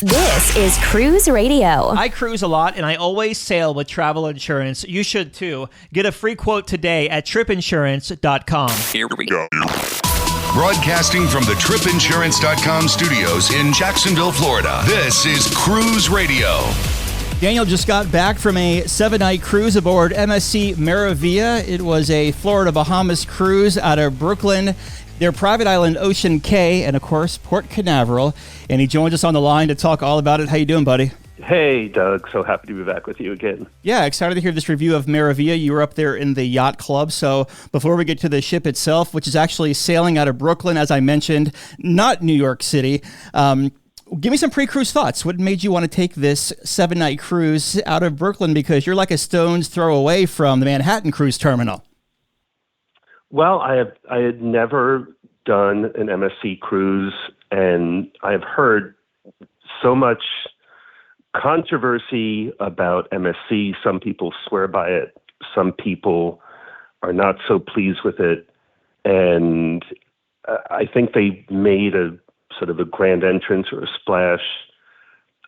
This is Cruise Radio. I cruise a lot, and I always sail with travel insurance. You should too. Get a free quote today at tripinsurance.com. Here we go. Broadcasting from the tripinsurance.com studios in Jacksonville, Florida. This is Cruise Radio. Daniel just got back from a 7-night cruise aboard MSC Meraviglia. It was a Florida Bahamas cruise out of Brooklyn, their private island Ocean Cay, and of course Port Canaveral. And he joins us on the line to talk all about it. How you doing, buddy? Hey, Doug. So happy to be back with you again. Yeah, excited to hear this review of Meraviglia. You were up there in the yacht club. So before we get to the ship itself, which is actually sailing out of Brooklyn, as I mentioned, not New York City, give me some pre-cruise thoughts. What made you want to take this 7-night cruise out of Brooklyn? Because you're like a stone's throw away from the Manhattan cruise terminal. Well, I had never done an MSC cruise, and I have heard so much controversy about MSC. Some people swear by it. Some people are not so pleased with it. And I think they made a sort of a grand entrance or a splash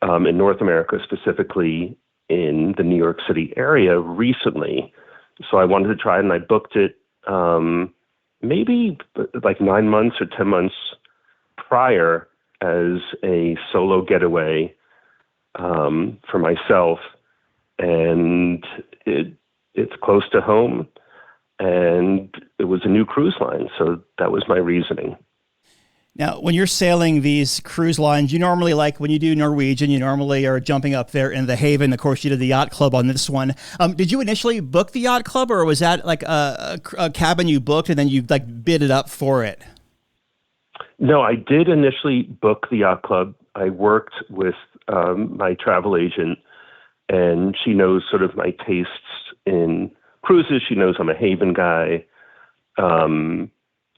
in North America, specifically in the New York City area recently. So I wanted to try it, and I booked it maybe like 9 months or 10 months prior as a solo getaway for myself. And it's close to home, and it was a new cruise line. So that was my reasoning. Now, when you're sailing these cruise lines, you normally, like when you do Norwegian, you normally are jumping up there in the Haven. Of course, you did the yacht club on this one. Did you initially book the yacht club, or was that like a cabin you booked and then you like bid it up for it? No, I did initially book the yacht club. I worked with my travel agent, and she knows sort of my tastes in cruises. She knows I'm a Haven guy.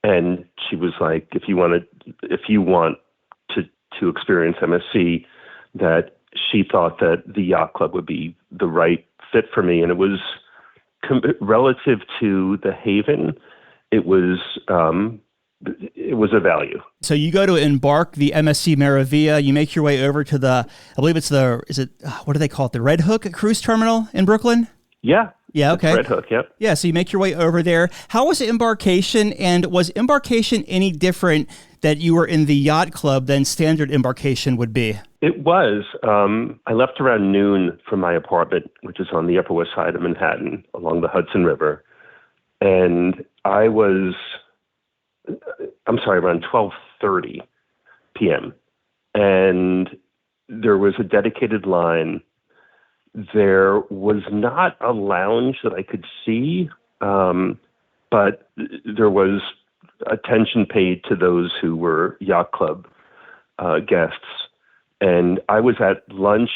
And she was like, if you want to experience MSC, that she thought that the yacht club would be the right fit for me. And it was relative to the Haven, it was a value. So you go to embark the MSC Meraviglia, you make your way over to what do they call it? The Red Hook Cruise Terminal in Brooklyn? Yeah. Yeah, okay. Red Hook, yep. Yeah, so you make your way over there. How was embarkation, and was embarkation any different that you were in the yacht club than standard embarkation would be? It was. I left around noon from my apartment, which is on the Upper West Side of Manhattan along the Hudson River. And I was, around 12:30 p.m. And there was a dedicated line. There was not a lounge that I could see, but there was attention paid to those who were yacht club guests. And I was at lunch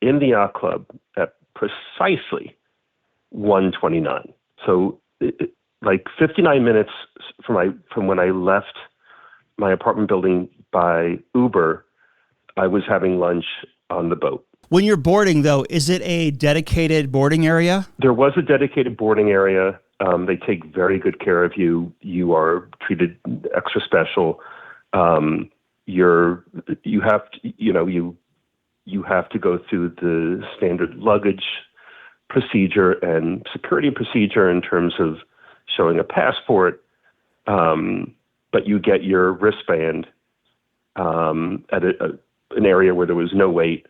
in the yacht club at precisely 1:29. So like 59 minutes from when I left my apartment building by Uber, I was having lunch on the boat. When you're boarding, though, is it a dedicated boarding area? There was a dedicated boarding area. They take very good care of you. You are treated extra special. You have to go through the standard luggage procedure and security procedure in terms of showing a passport. But you get your wristband at an area where there was no wait.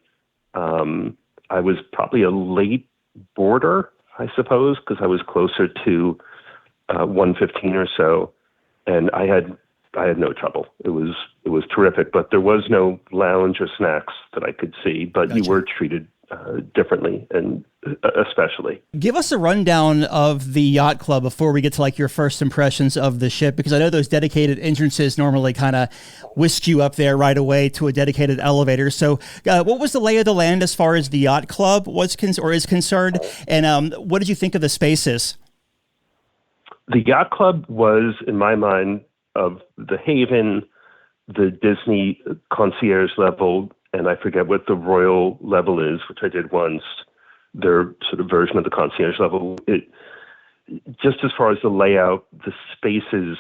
I was probably a late boarder, I suppose, because I was closer to 1:15 or so, and I had no trouble. It was terrific, but there was no lounge or snacks that I could see. But Gotcha. You were treated differently, and especially. Give us a rundown of the yacht club before we get to like your first impressions of the ship, because I know those dedicated entrances normally kind of whisk you up there right away to a dedicated elevator. So what was the lay of the land as far as the yacht club is concerned, and what did you think of the spaces? The yacht club was, in my mind, of the Haven, the Disney concierge level, and I forget what the Royal level is, which I did once, their sort of version of the concierge level. Just as far as the layout, the spaces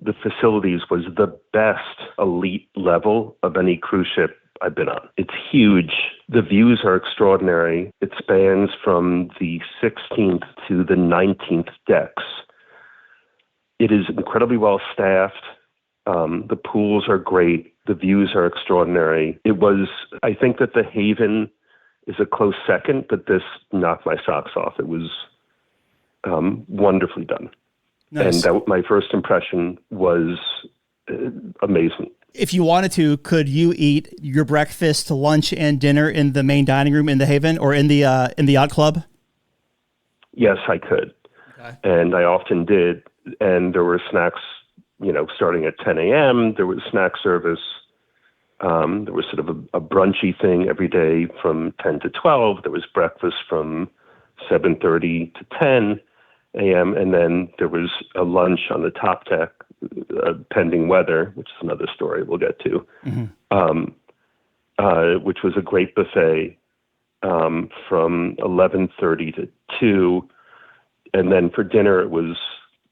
the facilities was the best elite level of any cruise ship I've been on. It's huge. The views are extraordinary. It spans from the 16th to the 19th decks. It is incredibly well staffed. The pools are great. The views are extraordinary. I think that the Haven is a close second, but this knocked my socks off. It was wonderfully done. Nice. And my first impression was amazing. If you wanted to, could you eat your breakfast, lunch, and dinner in the main dining room in the Haven or in the yacht club? Yes, I could. Okay. And I often did. And there were snacks, starting at 10 a.m. There was snack service. There was sort of a brunchy thing every day from 10 to 12. There was breakfast from 7:30 to 10 a.m. And then there was a lunch on the top deck, pending weather, which is another story we'll get to, which was a great buffet from 11:30 to 2. And then for dinner, it was,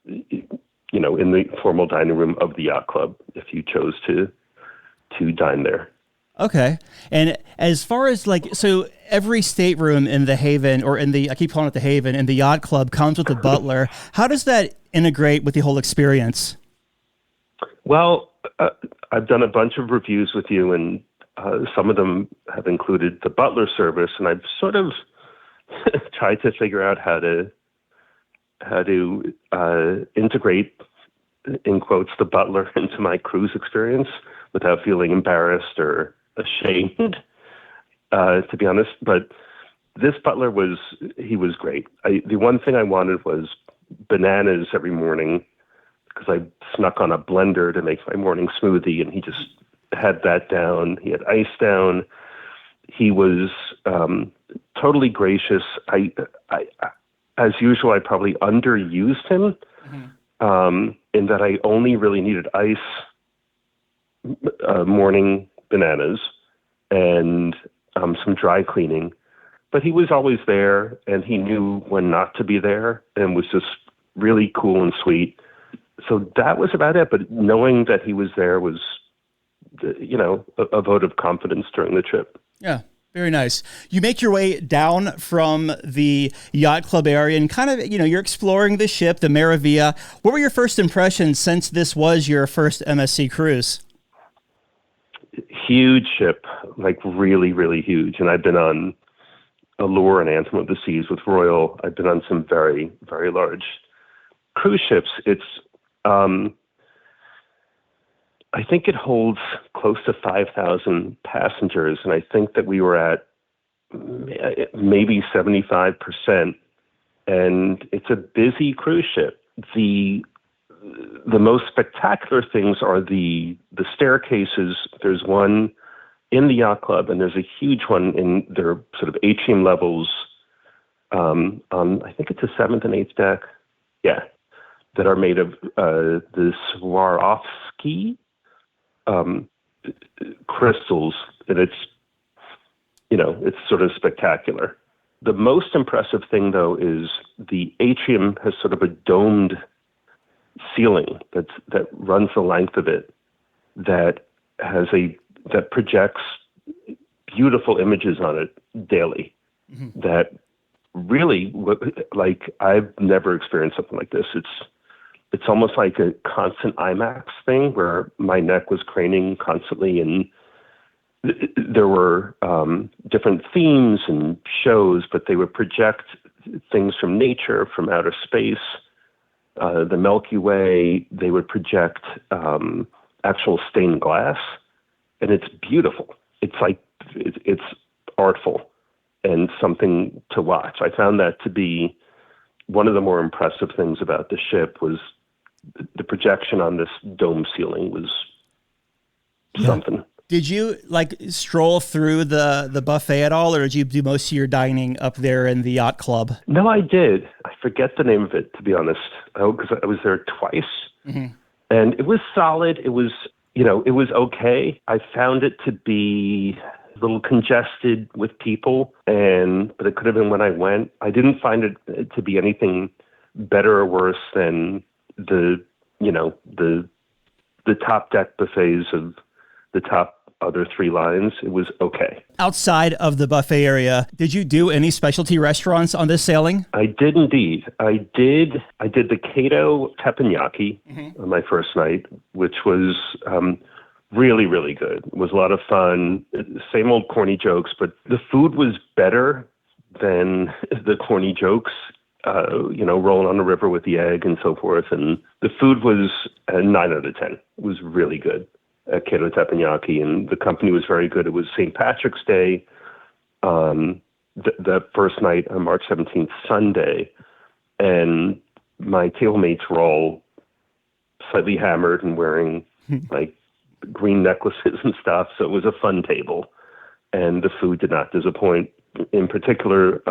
in the formal dining room of the yacht club, if you chose to dine there. Okay. And as far as so every stateroom in the Haven I keep calling it the Haven, in the yacht club comes with a butler. How does that integrate with the whole experience? Well, I've done a bunch of reviews with you, and some of them have included the butler service, and I've sort of tried to figure out how to integrate, in quotes, the butler into my cruise experience without feeling embarrassed or ashamed, to be honest. But this butler was great. The one thing I wanted was bananas every morning, because I snuck on a blender to make my morning smoothie, and he just had that down. He had ice down. He was totally gracious. As usual, I probably underused him in that I only really needed ice, morning bananas, and some dry cleaning. But he was always there, and he knew when not to be there, and was just really cool and sweet. So that was about it. But knowing that he was there was, a vote of confidence during the trip. Yeah. Very nice. You make your way down from the yacht club area and kind of, you're exploring the ship, the Meraviglia. What were your first impressions since this was your first MSC cruise? Huge ship, really, really huge. And I've been on Allure and Anthem of the Seas with Royal. I've been on some very, very large cruise ships. It's, I think it holds close to 5,000 passengers, and I think that we were at maybe 75%. And it's a busy cruise ship. The most spectacular things are the staircases. There's one in the yacht club, and there's a huge one in their sort of atrium levels on, I think it's the 7th and 8th deck. Yeah, that are made of the Swarovski crystals, and it's sort of spectacular. The most impressive thing, though, is the atrium has sort of a domed ceiling that runs the length of it, that projects beautiful images on it daily. Mm-hmm. That really, I've never experienced something like this. It's almost like a constant IMAX thing where my neck was craning constantly, and there were different themes and shows, but they would project things from nature, from outer space, the Milky Way. They would project actual stained glass, and it's beautiful. It's artful and something to watch. I found that to be one of the more impressive things about the ship. Was the projection on this dome ceiling was something. Did you stroll through the buffet at all, or did you do most of your dining up there in the yacht club? No, I did. I forget the name of it, to be honest. Because I was there twice, and it was solid. It was, it was okay. I found it to be a little congested with people, but it could have been when I went. I didn't find it to be anything better or worse than the the top deck buffets of the top other three lines, it was okay. Outside of the buffet area, did you do any specialty restaurants on this sailing? I did indeed. I did the Kato teppanyaki on my first night, which was really, really good. It was a lot of fun. Same old corny jokes, but the food was better than the corny jokes, rolling on the river with the egg and so forth. And the food was a 9 out of 10. It was really good at Kato Teppanyaki, and the company was very good. It was St. Patrick's Day, the first night on March 17th, Sunday, and my table mates were all slightly hammered and wearing like green necklaces and stuff, so it was a fun table, and the food did not disappoint. In particular,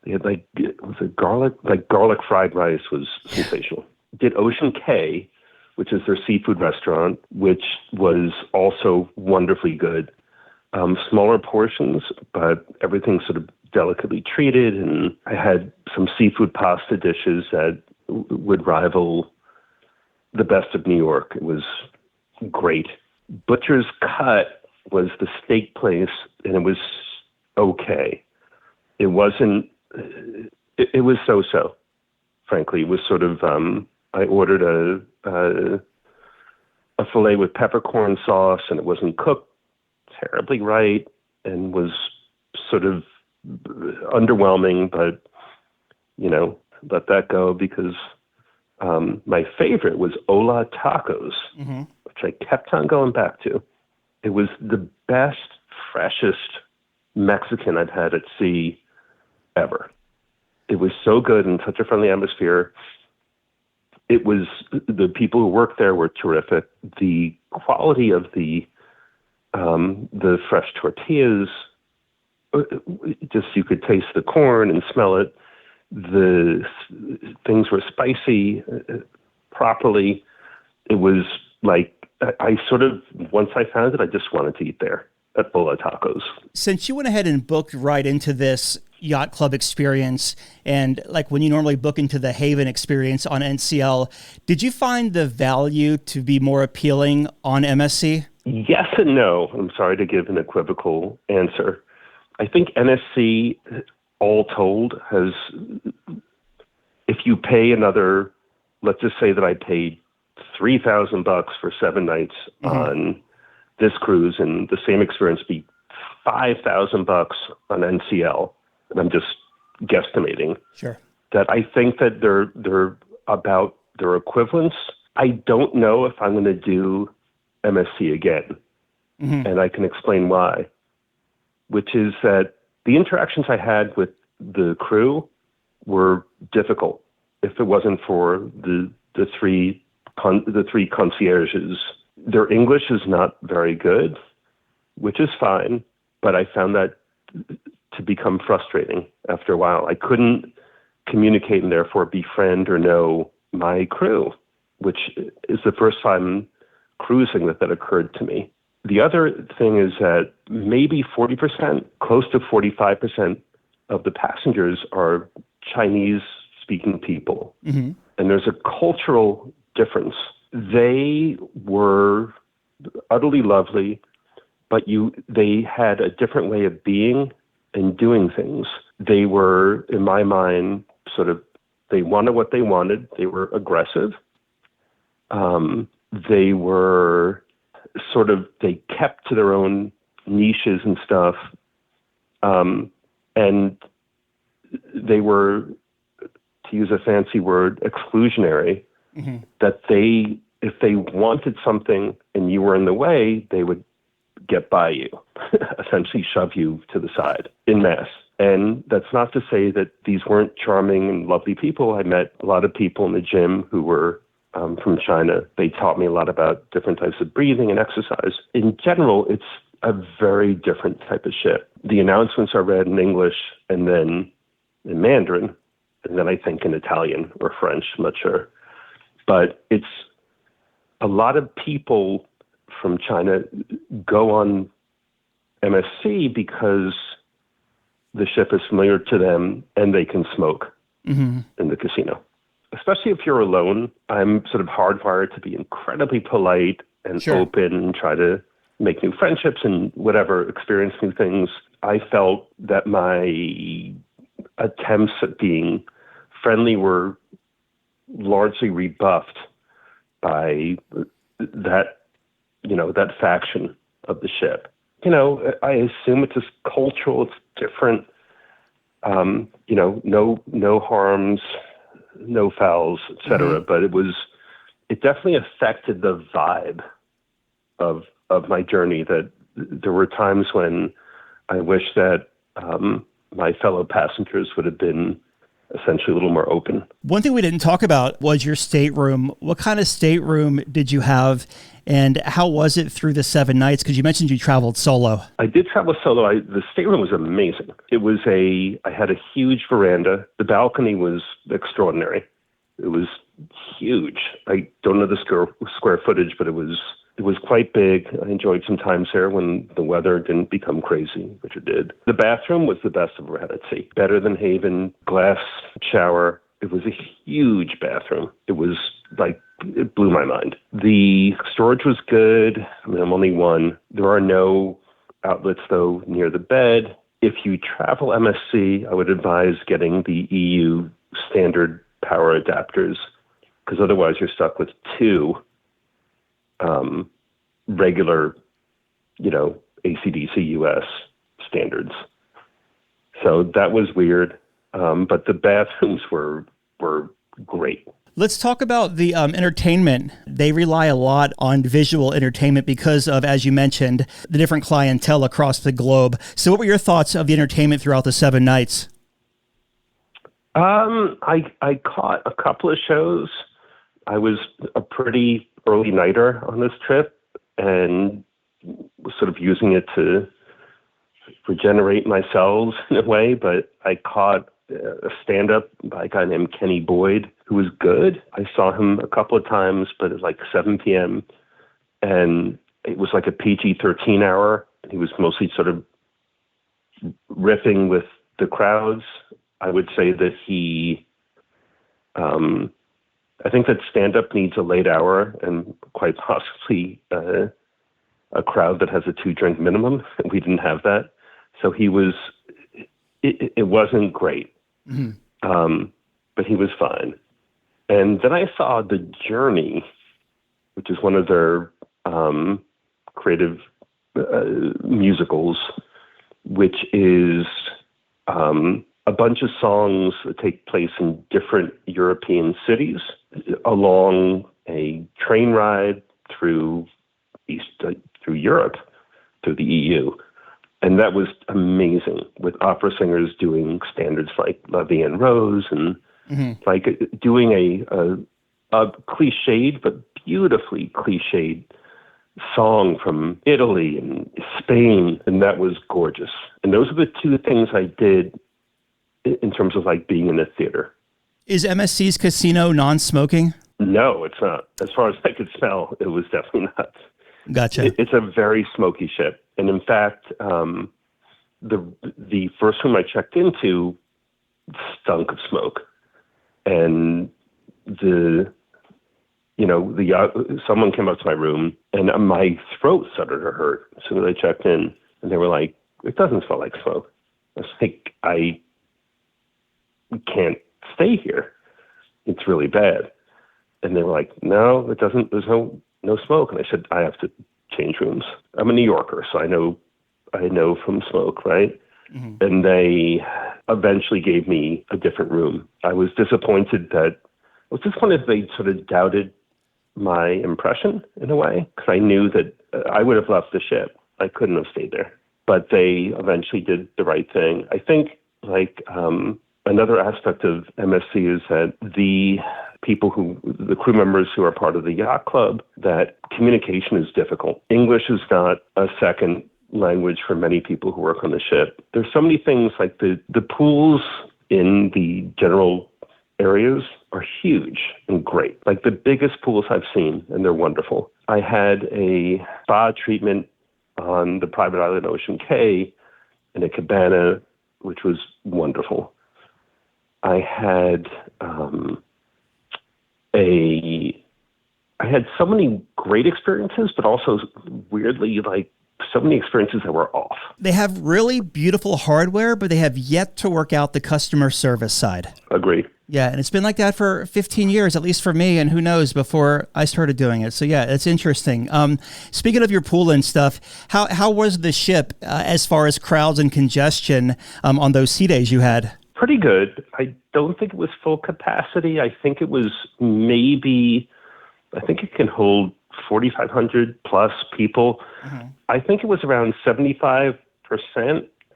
they had garlic fried rice was sensational. Did Ocean Cay, which is their seafood restaurant, which was also wonderfully good. Smaller portions, but everything sort of delicately treated. And I had some seafood pasta dishes that would rival the best of New York. It was great. Butcher's Cut was the steak place, and it was okay. It wasn't, it was so-so, frankly. It was sort of, I ordered a filet with peppercorn sauce, and it wasn't cooked terribly right, and was sort of underwhelming. But let that go, because my favorite was Ola Tacos, which I kept on going back to. It was the best, freshest Mexican I'd had at sea ever. It was so good and such a friendly atmosphere. It was, the people who worked there were terrific. The quality of the fresh tortillas, just you could taste the corn and smell it. The things were spicy properly. It was like, I sort of, once I found it, I just wanted to eat there at Bola Tacos. Since you went ahead and booked right into this yacht club experience, and like when you normally book into the Haven experience on NCL, did you find the value to be more appealing on MSC? Yes and no. I'm sorry to give an equivocal answer. I think MSC, all told, has, if you pay another, let's just say that I paid $3,000 for 7 nights on this cruise, and the same experience be $5,000 on NCL, and I'm just guesstimating. Sure. That I think that they're about their equivalents. I don't know if I'm going to do MSC again, and I can explain why. Which is that the interactions I had with the crew were difficult. If it wasn't for the three concierges, their English is not very good, which is fine, but I found that to become frustrating after a while. I couldn't communicate and therefore befriend or know my crew, which is the first time cruising that occurred to me. The other thing is that maybe 40%, close to 45% of the passengers are Chinese-speaking people. And there's a cultural difference. They were utterly lovely, but they had a different way of being and doing things. They were, in my mind, sort of, they wanted what they wanted. They were aggressive. They were sort of, they kept to their own niches and stuff. And they were, to use a fancy word, exclusionary, that if they wanted something and you were in the way, they would get by you, essentially shove you to the side en masse. And that's not to say that these weren't charming and lovely people. I met a lot of people in the gym who were from China. They taught me a lot about different types of breathing and exercise. In general, it's a very different type of ship. The announcements are read in English and then in Mandarin, and then I think in Italian or French, I'm not sure. But it's a lot of people from China go on MSC because the ship is familiar to them and they can smoke in the casino. especially if you're alone, I'm sort of hardwired to be incredibly polite and Sure. open and try to make new friendships and whatever, experience new things. I felt that my attempts at being friendly were largely rebuffed by that, that faction of the ship. I assume it's just cultural, it's different. No harms, no fouls, etc. But it definitely affected the vibe of my journey. That there were times when I wish that my fellow passengers would have been essentially a little more open. One thing we didn't talk about was your stateroom. What kind of stateroom did you have, and how was it through the 7 nights? Because you mentioned you traveled solo. I did travel solo. The stateroom was amazing. I had a huge veranda. The balcony was extraordinary. It was huge. I don't know the square footage, but it was quite big. I enjoyed some times there when the weather didn't become crazy, which it did. The bathroom was the best I've ever had at sea. Better than Haven, glass shower. It was a huge bathroom. It blew my mind. The storage was good. I'm only one. There are no outlets, though, near the bed. If you travel MSC, I would advise getting the EU standard power adapters, because otherwise you're stuck with two regular, AC/DC US standards. So that was weird. But the bathrooms were great. Let's talk about the entertainment. They rely a lot on visual entertainment because of, as you mentioned, the different clientele across the globe. So what were your thoughts of the entertainment throughout the 7 nights? I caught a couple of shows. I was a pretty early nighter on this trip and was sort of using it to regenerate my cells in a way, but I caught a stand-up by a guy named Kenny Boyd, who was good. I saw him a couple of times, but at 7 p.m., and it was like a PG-13 hour. He was mostly sort of riffing with the crowds. I would say that I think that stand-up needs a late hour and quite possibly a crowd that has a 2-drink minimum. We didn't have that. So it wasn't great, but he was fine. And then I saw The Journey, which is one of their creative musicals, which is a bunch of songs that take place in different European cities along a train ride through Europe, through the EU. And that was amazing, with opera singers doing standards like La Vie en Rose and doing a cliched but beautifully cliched song from Italy and Spain, and that was gorgeous. And those are the two things I did in terms of being in a theater. Is MSC's casino non-smoking? No, it's not. As far as I could smell, it was definitely not. Gotcha. It's a very smoky ship. And in fact, the first room I checked into stunk of smoke. And someone came up to my room and my throat started to hurt as soon as I checked in. And they were like, "It doesn't smell like smoke." I was like, "I can't stay here. It's really bad." And they were like, "No, it doesn't. There's no smoke." And I said, "I have to change rooms. I'm a New Yorker, so I know from smoke, right?" Mm-hmm. And they eventually gave me a different room. I was disappointed they sort of doubted my impression in a way, because I knew that I would have left the ship. I couldn't have stayed there. But they eventually did the right thing. I think another aspect of MSC is that the crew members who are part of the yacht club, that communication is difficult. English is not a second language for many people who work on the ship. There's so many things, like the pools in the general areas are huge and great. Like the biggest pools I've seen, and they're wonderful. I had a spa treatment on the private island Ocean Cay in a cabana, which was wonderful. I had I had so many great experiences, but also weirdly, like, so many experiences that were off. They have really beautiful hardware, but they have yet to work out the customer service side. Agree. Yeah, and it's been like that for 15 years, at least for me, and who knows, before I started doing it. So yeah, it's interesting. Speaking of your pool and stuff, how was the ship as far as crowds and congestion on those sea days you had? Pretty good. I don't think it was full capacity. I think it was I think it can hold 4,500 plus people. Mm-hmm. I think it was around 75%.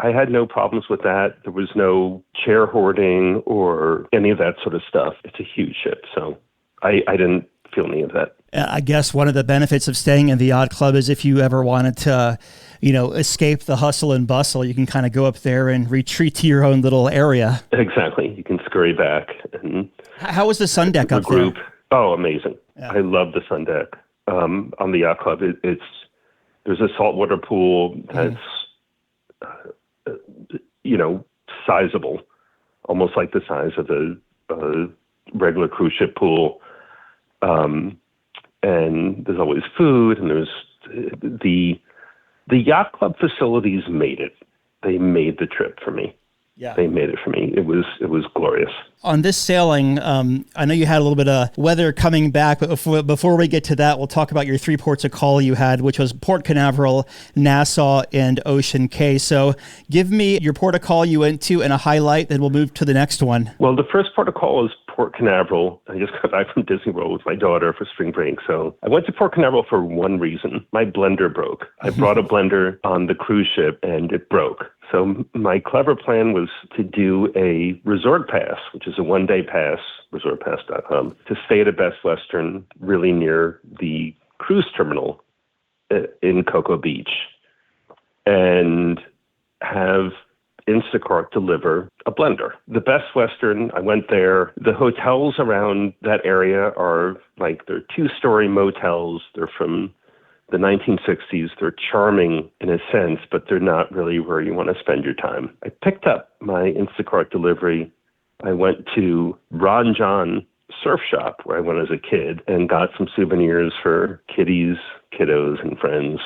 I had no problems with that. There was no chair hoarding or any of that sort of stuff. It's a huge ship, so I didn't feel any of that. I guess one of the benefits of staying in the yacht club is if you ever wanted to, escape the hustle and bustle, you can kind of go up there and retreat to your own little area. Exactly. You can scurry back. And how was the sun deck up there? Oh, amazing. Yeah. I love the sun deck. On the yacht club, there's a saltwater pool that's, sizable, almost like the size of a regular cruise ship pool. And there's always food, and there's the yacht club facilities made it. They made the trip for me. Yeah. They made it for me. It was glorious. On this sailing, I know you had a little bit of weather coming back, but before we get to that, we'll talk about your 3 ports of call you had, which was Port Canaveral, Nassau, and Ocean Cay. So give me your port of call you went to and a highlight, then we'll move to the next one. Well, the first port of call was Port Canaveral. I just got back from Disney World with my daughter for spring break. So I went to Port Canaveral for one reason. My blender broke. I brought a blender on the cruise ship and it broke. So my clever plan was to do a resort pass, which is a one-day pass, resortpass.com, to stay at a Best Western really near the cruise terminal in Cocoa Beach and have Instacart deliver a blender. The Best Western, I went there. The hotels around that area are like, they're 2-story motels. They're from the 1960s. They're charming in a sense, but they're not really where you want to spend your time. I picked up my Instacart delivery. I went to Ron John Surf Shop, where I went as a kid, and got some souvenirs for kiddos, and friends,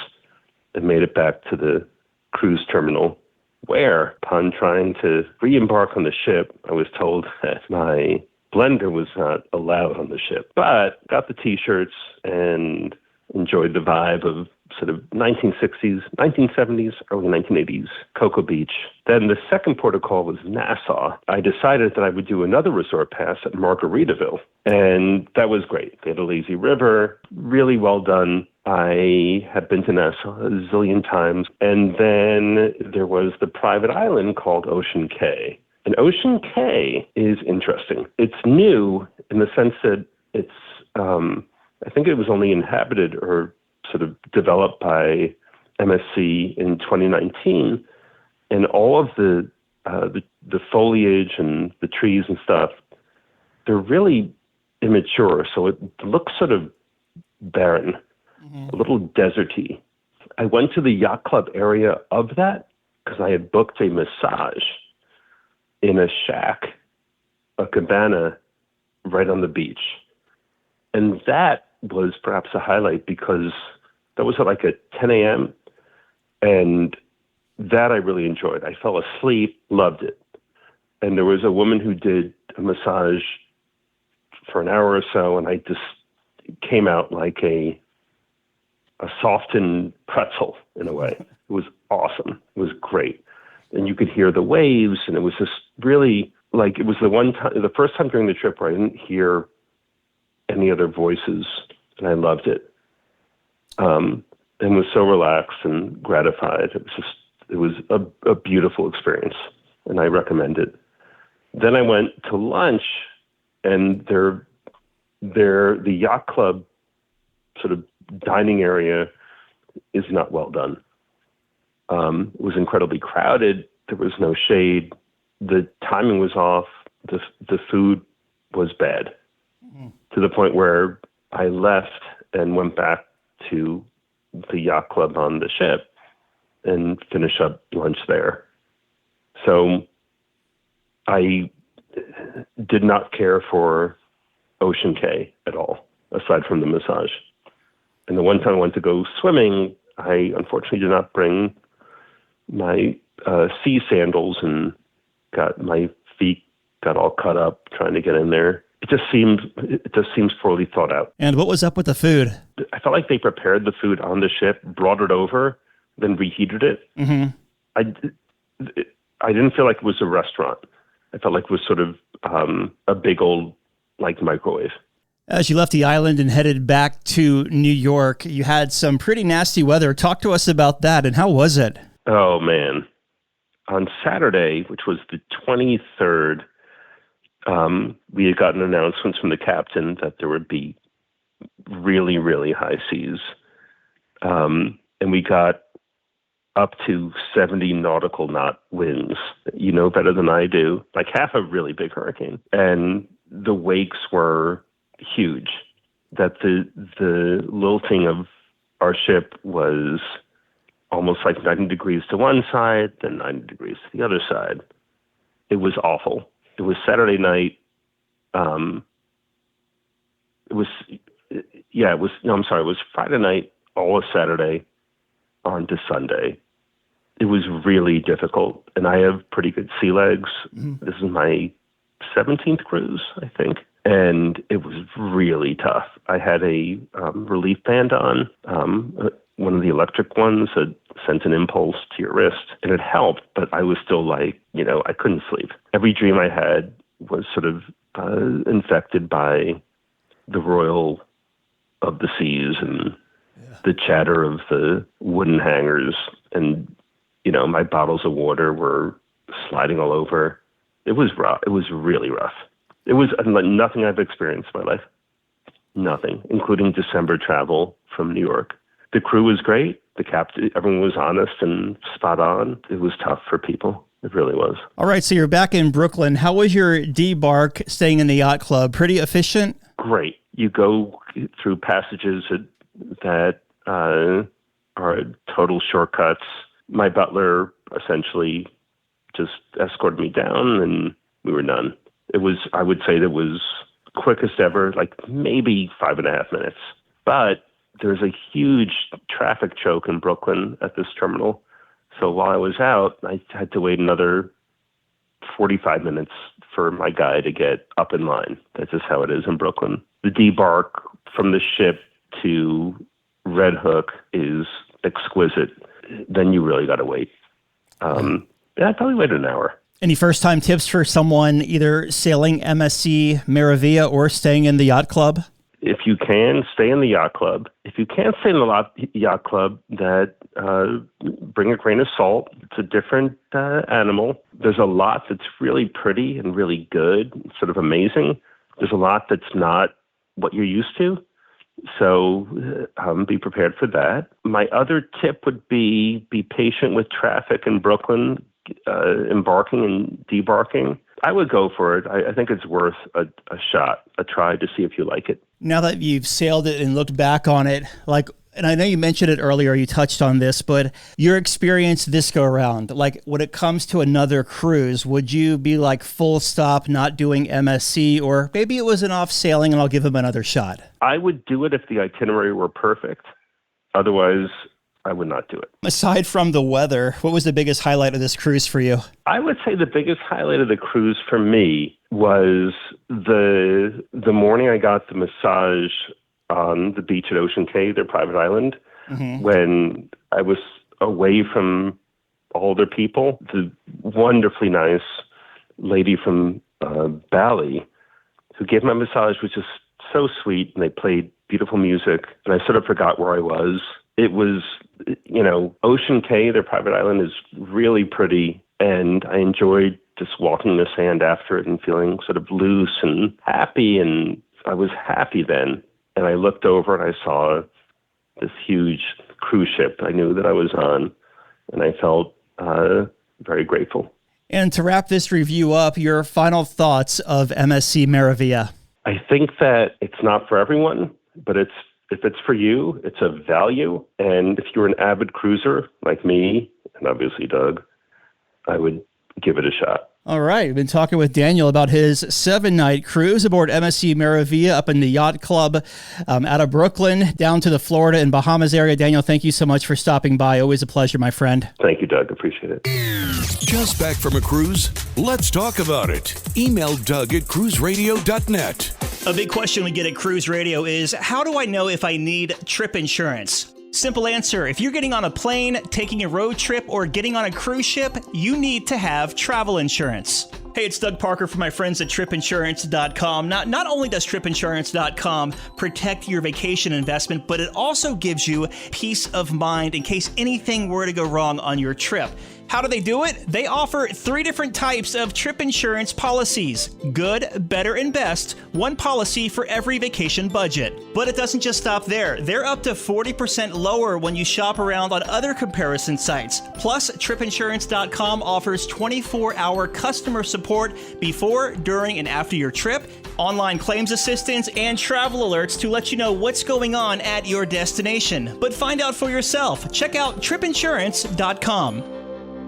and made it back to the cruise terminal, where, upon trying to re-embark on the ship, I was told that my blender was not allowed on the ship. But got the T-shirts and enjoyed the vibe of sort of 1960s, 1970s, early 1980s, Cocoa Beach. Then the second port of call was Nassau. I decided that I would do another resort pass at Margaritaville, and that was great. They had a lazy river, really well done. I had been to Nassau a zillion times. And then there was the private island called Ocean Cay. And Ocean Cay is interesting. It's new in the sense that it's, I think it was only inhabited or sort of developed by MSC in 2019. And all of the foliage and the trees and stuff, they're really immature. So it looks sort of barren. A little deserty. I went to the yacht club area of that because I had booked a massage in a shack, a cabana right on the beach. And that was perhaps a highlight because that was at like at 10 a.m. And that I really enjoyed. I fell asleep, loved it. And there was a woman who did a massage for an hour or so, and I just came out like a softened pretzel in a way. It was awesome. It was great. And you could hear the waves, and it was just really like, it was the first time during the trip where I didn't hear any other voices, and I loved it. And was so relaxed and gratified. It was a beautiful experience, and I recommend it. Then I went to lunch, and the yacht club sort of dining area is not well done. It was incredibly crowded. There was no shade. The timing was off. The food was bad to the point where I left and went back to the yacht club on the ship and finished up lunch there. So I did not care for Ocean Cay at all, aside from the massage. And the one time I went to go swimming, I unfortunately did not bring my sea sandals and my feet got all cut up trying to get in there. It just seems poorly thought out. And what was up with the food? I felt like they prepared the food on the ship, brought it over, then reheated it. Mm-hmm. I didn't feel like it was a restaurant. I felt like it was sort of a big old microwave. As you left the island and headed back to New York, you had some pretty nasty weather. Talk to us about that, and how was it? Oh, man. On Saturday, which was the 23rd, we had gotten announcements from the captain that there would be really, really high seas. And we got up to 70 nautical knot winds. You know better than I do, like half a really big hurricane. And the wakes were huge, that the lilting of our ship was almost like 90 degrees to one side, then 90 degrees to the other side. It was awful. It was Saturday night. It was Friday night, all of Saturday on to Sunday. It was really difficult, and I have pretty good sea legs. Mm-hmm. This is my 17th cruise, I think. And it was really tough. I had a relief band on, one of the electric ones that sent an impulse to your wrist, and it helped, but I was still I couldn't sleep. Every dream I had was sort of infected by the royal of the seas and the chatter of the wooden hangers, and, my bottles of water were sliding all over. It was rough. It was really rough. It was nothing I've experienced in my life. Nothing, including December travel from New York. The crew was great. The captain, everyone was honest and spot on. It was tough for people. It really was. All right, so you're back in Brooklyn. How was your debark staying in the yacht club? Pretty efficient? Great. You go through passages that are total shortcuts. My butler essentially just escorted me down, and we were done. I would say that was quickest ever, like maybe 5.5 minutes. But there's a huge traffic choke in Brooklyn at this terminal. So while I was out, I had to wait another 45 minutes for my guy to get up in line. That's just how it is in Brooklyn. The debark from the ship to Red Hook is exquisite. Then you really got to wait. I probably waited an hour. Any first-time tips for someone either sailing MSC Meraviglia or staying in the yacht club? If you can, stay in the yacht club. If you can't stay in the yacht club, bring a grain of salt. It's a different animal. There's a lot that's really pretty and really good, sort of amazing. There's a lot that's not what you're used to. So be prepared for that. My other tip would be patient with traffic in Brooklyn, embarking and debarking. I would go for it. I think it's worth a shot, a try to see if you like it. Now that you've sailed it and looked back on it, and I know you mentioned it earlier, you touched on this, but your experience this go around, when it comes to another cruise, would you be full stop, not doing MSC, or maybe it was an off sailing and I'll give them another shot? I would do it if the itinerary were perfect. Otherwise, I would not do it. Aside from the weather, what was the biggest highlight of this cruise for you? I would say the biggest highlight of the cruise for me was the morning I got the massage on the beach at Ocean Cay, their private island, when I was away from all their people. The wonderfully nice lady from Bali who gave my massage was just so sweet, and they played beautiful music, and I sort of forgot where I was. It was, Ocean Cay, their private island, is really pretty, and I enjoyed just walking the sand after it and feeling sort of loose and happy, and I was happy then. And I looked over and I saw this huge cruise ship I knew that I was on, and I felt very grateful. And to wrap this review up, your final thoughts of MSC Meraviglia. I think that it's not for everyone, but if it's for you, it's a value. And if you're an avid cruiser like me, and obviously Doug, I would give it a shot. All right. We've been talking with Daniel about his 7-night cruise aboard MSC Meraviglia up in the Yacht Club out of Brooklyn down to the Florida and Bahamas area. Daniel, thank you so much for stopping by. Always a pleasure, my friend. Thank you, Doug. Appreciate it. Just back from a cruise? Let's talk about it. Email Doug at cruiseradio.net. A big question we get at Cruise Radio is, how do I know if I need trip insurance? Simple answer. If you're getting on a plane, taking a road trip, or getting on a cruise ship, you need to have travel insurance. Hey, it's Doug Parker from my friends at tripinsurance.com. Not only does tripinsurance.com protect your vacation investment, but it also gives you peace of mind in case anything were to go wrong on your trip. How do they do it? They offer 3 different types of trip insurance policies. Good, better, and best. One policy for every vacation budget. But it doesn't just stop there. They're up to 40% lower when you shop around on other comparison sites. Plus, tripinsurance.com offers 24-hour customer support before, during, and after your trip, online claims assistance, and travel alerts to let you know what's going on at your destination. But find out for yourself. Check out tripinsurance.com.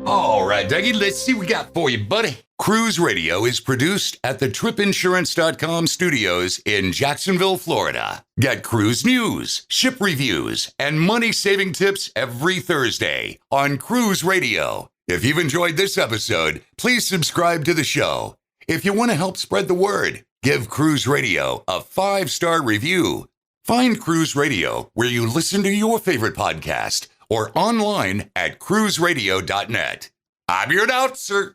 All right, Dougie, let's see what we got for you, buddy. Cruise Radio is produced at the tripinsurance.com studios in Jacksonville, Florida. Get cruise news, ship reviews, and money-saving tips every Thursday on Cruise Radio. If you've enjoyed this episode, please subscribe to the show. If you want to help spread the word, give Cruise Radio a 5-star review. Find Cruise Radio where you listen to your favorite podcast or online at cruiseradio.net. I'm your announcer,